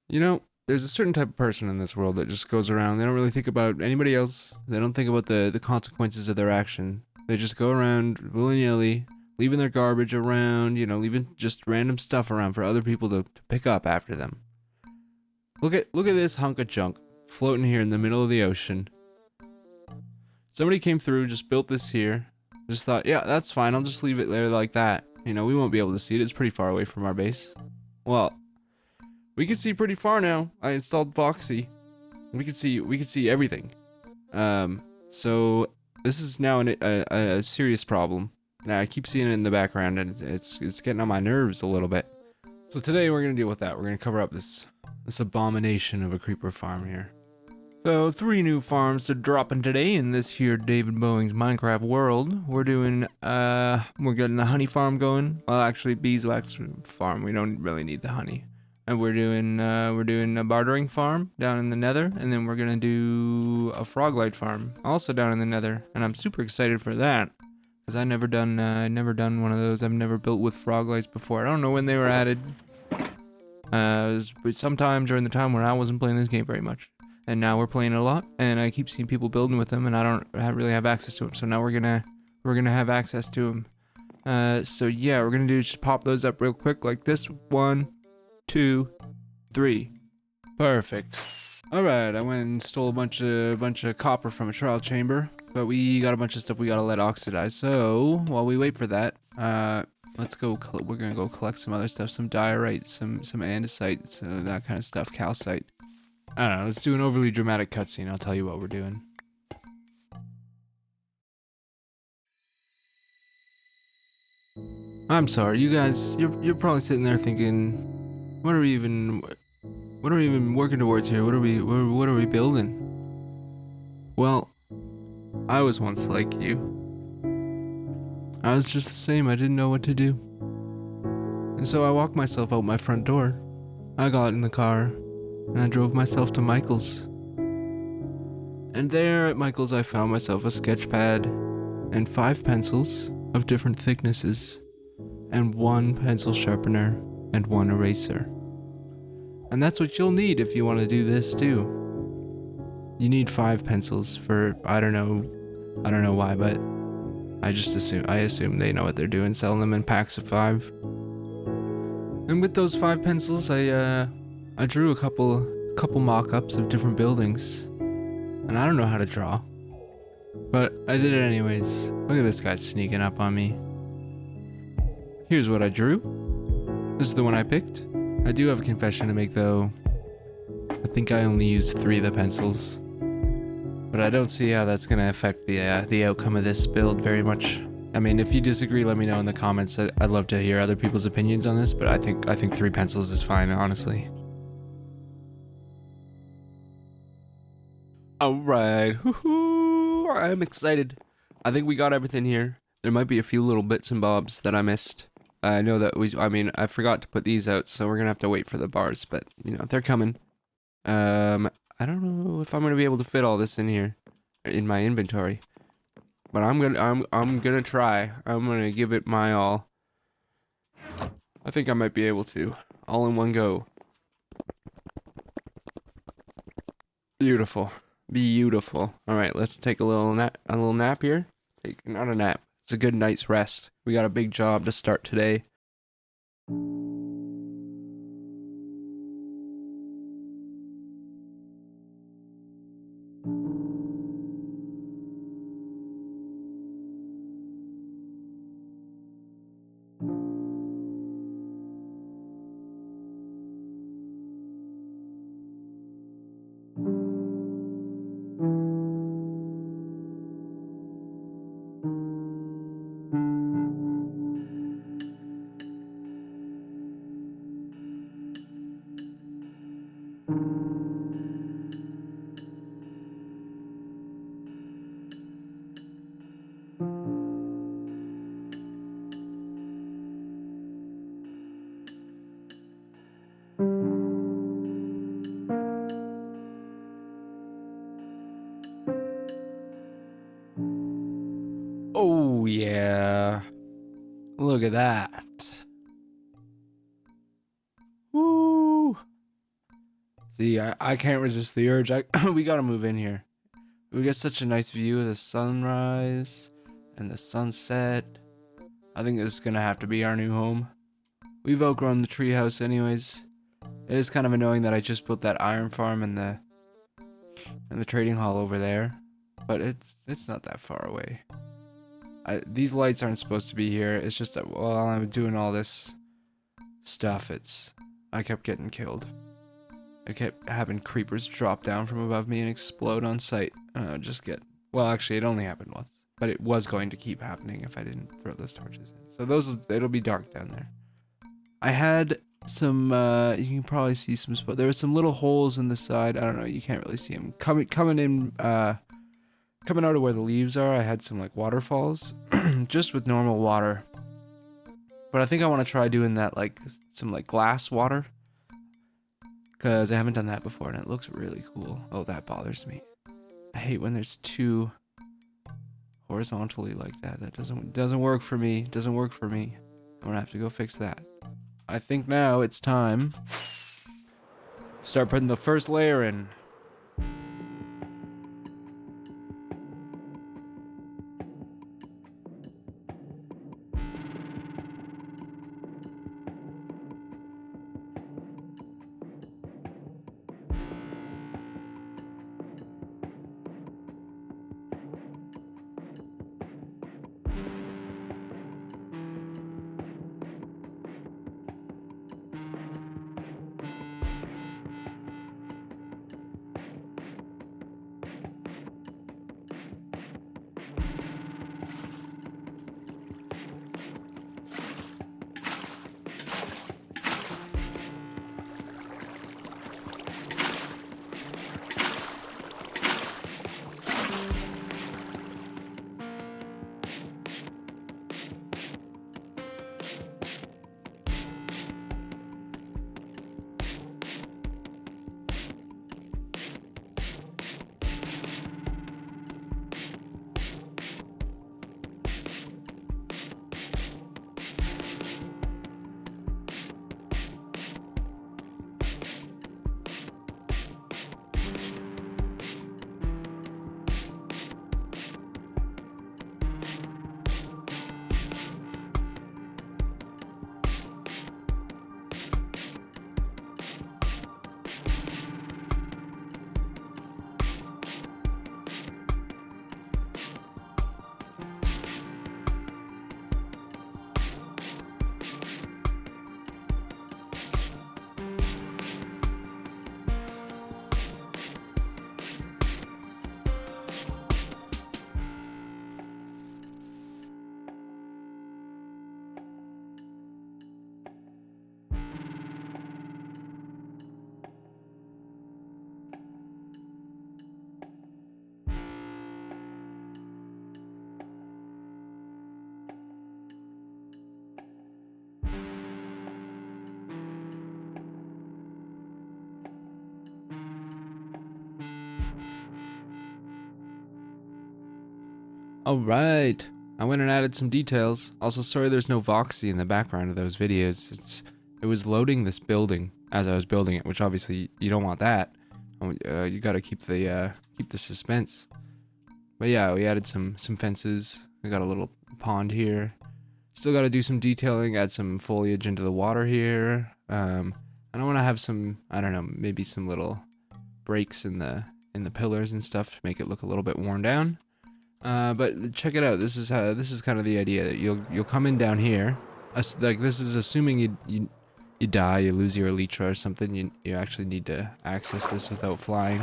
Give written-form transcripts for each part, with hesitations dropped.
You know, there's a certain type of person in this world that just goes around. They don't really think about anybody else. They don't think about the consequences of their action. They just go around willy-nilly, leaving their garbage around, leaving just random stuff around for other people to pick up after them. Look at this hunk of junk floating here in the middle of the ocean. Somebody came through, just built this here. Just thought, yeah, that's fine. I'll just leave it there like that. We won't be able to see it. It's pretty far away from our base. Well, we can see pretty far now. I installed Voxy. We can see everything. So this is now a serious problem. Now I keep seeing it in the background, and it's getting on my nerves a little bit. So today we're gonna deal with that. We're gonna cover up this abomination of a creeper farm here. So 3 new farms are dropping today in this here David Boeing's Minecraft world. We're getting the honey farm going. Well, actually, beeswax farm. We don't really need the honey. And we're doing a bartering farm down in the Nether, and then we're gonna do a froglight farm also down in the Nether. And I'm super excited for that because I never done one of those. I've never built with froglights before. I don't know when they were added. It was sometime during the time when I wasn't playing this game very much. And now we're playing it a lot, and I keep seeing people building with them, and I don't really have access to them. So now we're gonna have access to them. So yeah, we're gonna do just pop those up real quick like this. 1, 2, 3. Perfect. All right, I went and stole a bunch of copper from a trial chamber, but we got a bunch of stuff we gotta let oxidize. So while we wait for that, let's go. We're gonna go collect some other stuff, some diorite, some andesite, that kind of stuff, calcite. I don't know, let's do an overly dramatic cutscene. I'll tell you what we're doing. I'm sorry, you guys, you're probably sitting there thinking, what are we even working towards here? What are we building? Well, I was once like you. I was just the same, I didn't know what to do. And so I walked myself out my front door. I got in the car, and I drove myself to Michael's. And there at Michael's I found myself a sketch pad and 5 pencils of different thicknesses, and 1 pencil sharpener and 1 eraser. And that's what you'll need if you want to do this too. You need 5 pencils for, I don't know why, but I assume they know what they're doing, selling them in packs of 5. And with those 5 pencils, I drew a couple mock-ups of different buildings. And I don't know how to draw, but I did it anyways. Look at this guy sneaking up on me. Here's what I drew. This is the one I picked. I do have a confession to make though. I think I only used 3 of the pencils, but I don't see how that's gonna affect the outcome of this build very much. I mean, if you disagree, let me know in the comments. I'd love to hear other people's opinions on this, but I think 3 pencils is fine, honestly. Alright, I'm excited. I think we got everything here. There might be a few little bits and bobs that I missed. I know that I forgot to put these out, so we're gonna have to wait for the bars, but, they're coming. I don't know if I'm gonna be able to fit all this in here, in my inventory. But I'm gonna try. I'm gonna give it my all. I think I might be able to. All in one go. Beautiful. Beautiful. Alright, let's take a little nap here. Not a nap. It's a good night's rest. We got a big job to start today. Oh yeah. Look at that. Woo! See, I can't resist the urge. We gotta move in here. We get such a nice view of the sunrise and the sunset. I think this is gonna have to be our new home. We've outgrown the treehouse anyways. It is kind of annoying that I just built that iron farm and the trading hall over there, but it's not that far away. These lights aren't supposed to be here. It's just that while I'm doing all this stuff, I kept getting killed. I kept having creepers drop down from above me and explode on sight. Well, actually, it only happened once, but it was going to keep happening if I didn't throw those torches in. So it'll be dark down there. I had some, you can probably see some there were some little holes in the side. I don't know, you can't really see them. Coming out of where the leaves are, I had some like waterfalls, just with normal water. But I think I want to try doing that, like some like glass water, because I haven't done that before and it looks really cool. Oh, that bothers me. I hate when there's two horizontally like that. That doesn't work for me. Doesn't work for me. I'm gonna have to go fix that. I think now it's time to start putting the first layer in. Alright, I went and added some details. Also, sorry there's no Voxy in the background of those videos. It was loading this building as I was building it, which obviously you don't want that. You gotta keep the suspense. But yeah, we added some fences. We got a little pond here. Still gotta do some detailing, add some foliage into the water here. And I wanna have some, I don't know, maybe some little breaks in the pillars and stuff to make it look a little bit worn down. But check it out. This is kind of the idea that you'll come in down here. Like this is assuming you die, you lose your elytra or something. You actually need to access this without flying.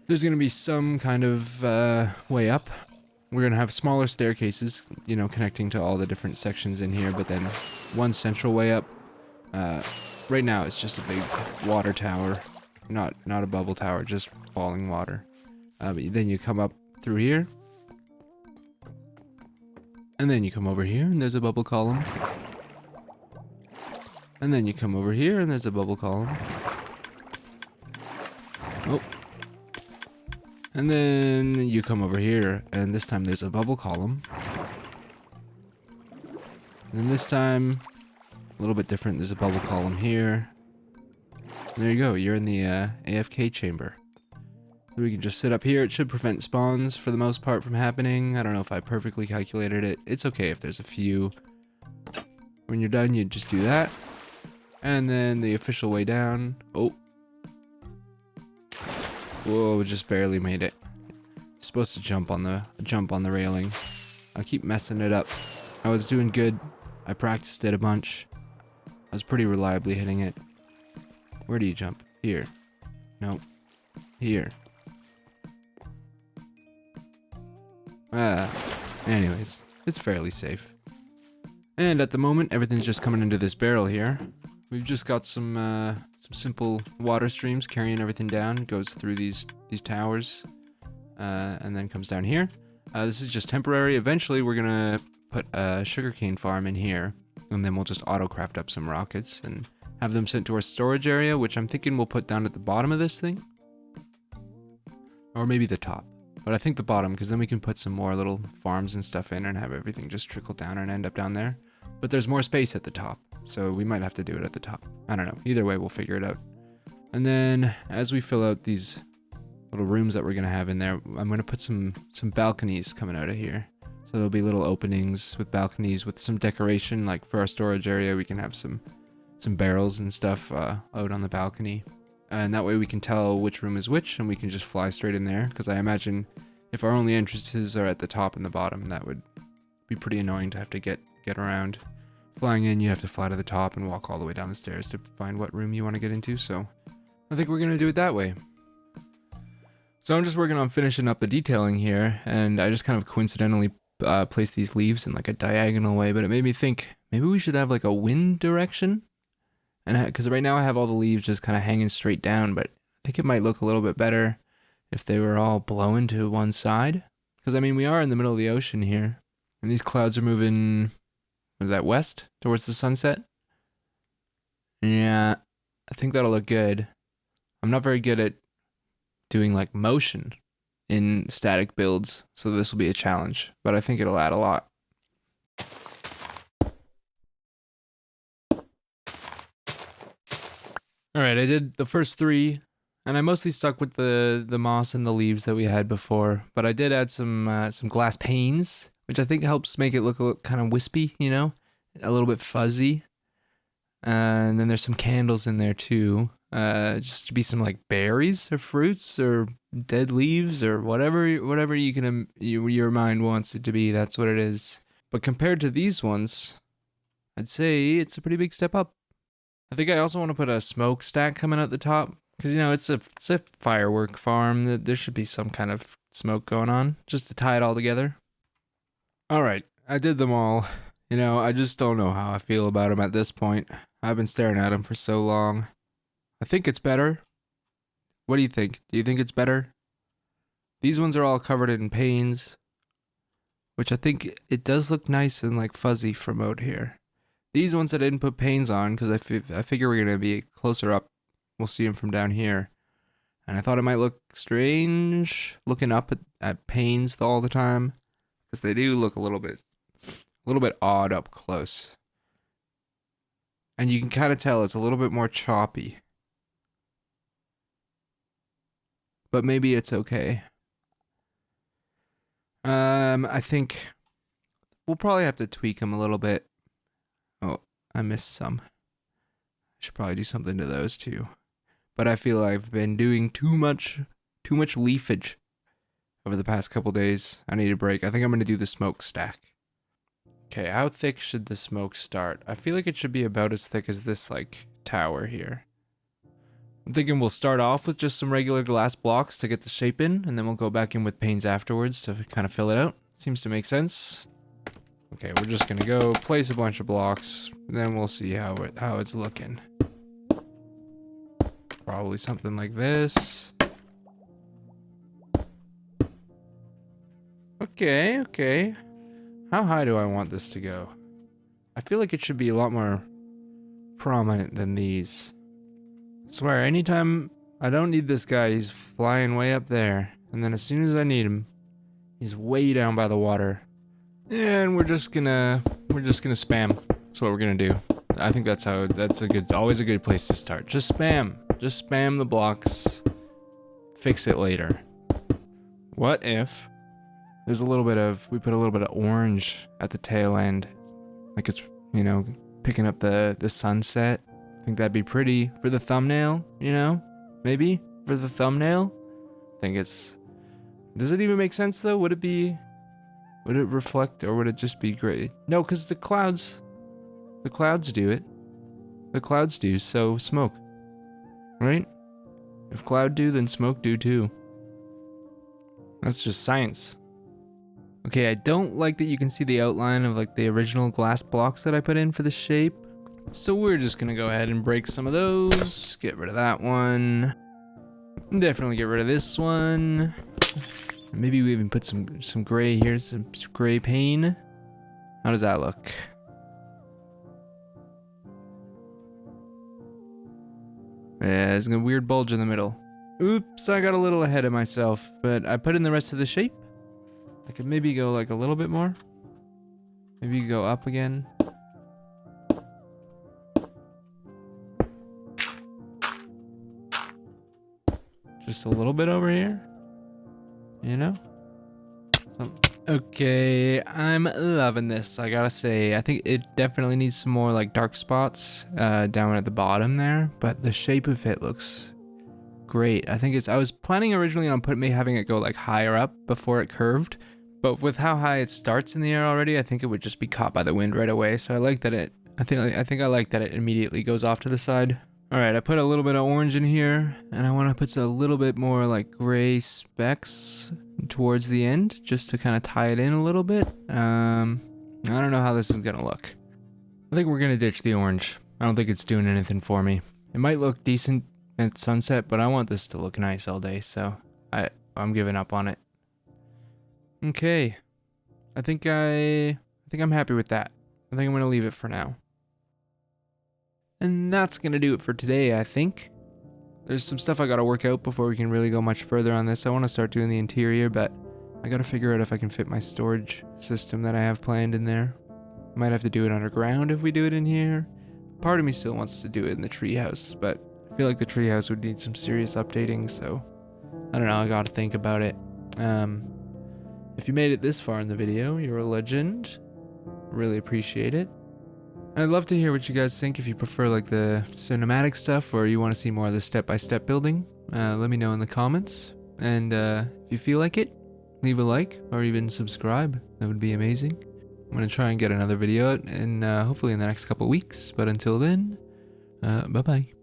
There's gonna be some kind of way up. We're gonna have smaller staircases, you know, connecting to all the different sections in here. But then one central way up. Right now it's just a big water tower, not a bubble tower, just falling water. But then you come up through here, and then you come over here and there's a bubble column, and then you come over here and there's a bubble column. Oh, and then you come over here and this time there's a bubble column, and then this time a little bit different, there's a bubble column here, There you go, you're in the AFK chamber. So we can just sit up here. It should prevent spawns for the most part from happening. I don't know if I perfectly calculated it. It's okay if there's a few. When you're done, you just do that. And then the official way down. Oh. Whoa, just barely made it. You're supposed to jump on the railing. I keep messing it up. I was doing good. I practiced it a bunch. I was pretty reliably hitting it. Where do you jump? Here. No. Here. Anyways, it's fairly safe. And at the moment, everything's just coming into this barrel here. We've just got some simple water streams carrying everything down. It goes through these towers, and then comes down here. This is just temporary. Eventually, we're gonna put a sugarcane farm in here, and then we'll just auto-craft up some rockets and have them sent to our storage area, which I'm thinking we'll put down at the bottom of this thing. Or maybe the top. But I think the bottom, because then we can put some more little farms and stuff in and have everything just trickle down and end up down there. But there's more space at the top, so we might have to do it at the top. I don't know. Either way, we'll figure it out. And then, as we fill out these little rooms that we're going to have in there, I'm going to put some balconies coming out of here. So there'll be little openings with balconies with some decoration, like for our storage area, we can have some barrels and stuff out on the balcony. And that way we can tell which room is which, and we can just fly straight in there. Because I imagine if our only entrances are at the top and the bottom, that would be pretty annoying to have to get around. Flying in, you have to fly to the top and walk all the way down the stairs to find what room you want to get into. So I think we're going to do it that way. So I'm just working on finishing up the detailing here, and I just kind of coincidentally placed these leaves in like a diagonal way, but it made me think maybe we should have like a wind direction. And because right now I have all the leaves just kind of hanging straight down, but I think it might look a little bit better if they were all blowing to one side. Because I mean, we are in the middle of the ocean here, and these clouds are moving, is that west towards the sunset? Yeah, I think that'll look good. I'm not very good at doing like motion in static builds, so this will be a challenge, but I think it'll add a lot. Alright, I did the first 3, and I mostly stuck with the moss and the leaves that we had before, but I did add some glass panes, which I think helps make it look kind of wispy, you know? A little bit fuzzy. And then there's some candles in there too, just to be some like berries or fruits or dead leaves or whatever you can your mind wants it to be, that's what it is. But compared to these ones, I'd say it's a pretty big step up. I think I also want to put a smokestack coming out the top, because you know it's a firework farm. There should be some kind of smoke going on, just to tie it all together. All right, I did them all. You know, I just don't know how I feel about them at this point. I've been staring at them for so long. I think it's better. What do you think? Do you think it's better? These ones are all covered in panes, which I think it does look nice and like fuzzy from out here. These ones I didn't put panes on because I figure we're going to be closer up. We'll see them from down here. And I thought it might look strange looking up at panes all the time, because they do look a little bit odd up close. And you can kind of tell it's a little bit more choppy. But maybe it's okay. I think we'll probably have to tweak them a little bit. Oh, I missed some. I should probably do something to those too. But I feel I've been doing too much leafage over the past couple days. I need a break. I think I'm going to do the smokestack. Okay, how thick should the smoke start? I feel like it should be about as thick as this like tower here. I'm thinking we'll start off with just some regular glass blocks to get the shape in, and then we'll go back in with panes afterwards to kind of fill it out. Seems to make sense. Okay, we're just gonna go place a bunch of blocks, then we'll see how it's looking. Probably something like this. Okay. How high do I want this to go? I feel like it should be a lot more prominent than these. I swear, anytime I don't need this guy, he's flying way up there. And then as soon as I need him, he's way down by the water. And we're just gonna spam. That's what we're gonna do. I think that's always a good place to start. Just spam. Just spam the blocks. Fix it later. What if there's a little bit of, we put a little bit of orange at the tail end, like it's, you know, picking up the sunset. I think that'd be pretty for the thumbnail, you know, maybe for the thumbnail. I think it's, does it even make sense though? Would it reflect, or would it just be gray? No, because the clouds do it. The clouds do, so smoke, right? If cloud do, then smoke do too. That's just science. Okay, I don't like that you can see the outline of like the original glass blocks that I put in for the shape. So we're just gonna go ahead and break some of those. Get rid of that one. Definitely get rid of this one. Maybe we even put some gray here, some gray pane. How does that look? Yeah, there's a weird bulge in the middle. Oops, I got a little ahead of myself, but I put in the rest of the shape. I could maybe go like a little bit more. Maybe go up again. Just a little bit over here. You know? Okay, I'm loving this, I gotta say. I think it definitely needs some more like dark spots down at the bottom there, but the shape of it looks great. I think I was planning originally on having it go like higher up before it curved, but with how high it starts in the air already, I think it would just be caught by the wind right away. So I like that I think I like that it immediately goes off to the side. All right, I put a little bit of orange in here, and I want to put a little bit more like gray specks towards the end, just to kind of tie it in a little bit. I don't know how this is gonna look. I think we're gonna ditch the orange. I don't think it's doing anything for me. It might look decent at sunset, but I want this to look nice all day, so I'm giving up on it. Okay, I think I'm happy with that. I think I'm gonna leave it for now. And that's gonna do it for today, I think. There's some stuff I gotta work out before we can really go much further on this. I want to start doing the interior, but I gotta figure out if I can fit my storage system that I have planned in there. Might have to do it underground if we do it in here. Part of me still wants to do it in the treehouse, but I feel like the treehouse would need some serious updating, so I don't know, I gotta think about it. If you made it this far in the video, you're a legend. Really appreciate it. I'd love to hear what you guys think, if you prefer like the cinematic stuff or you want to see more of the step-by-step building. Let me know in the comments. And if you feel like it, leave a like or even subscribe. That would be amazing. I'm going to try and get another video out hopefully in the next couple weeks. But until then, bye-bye.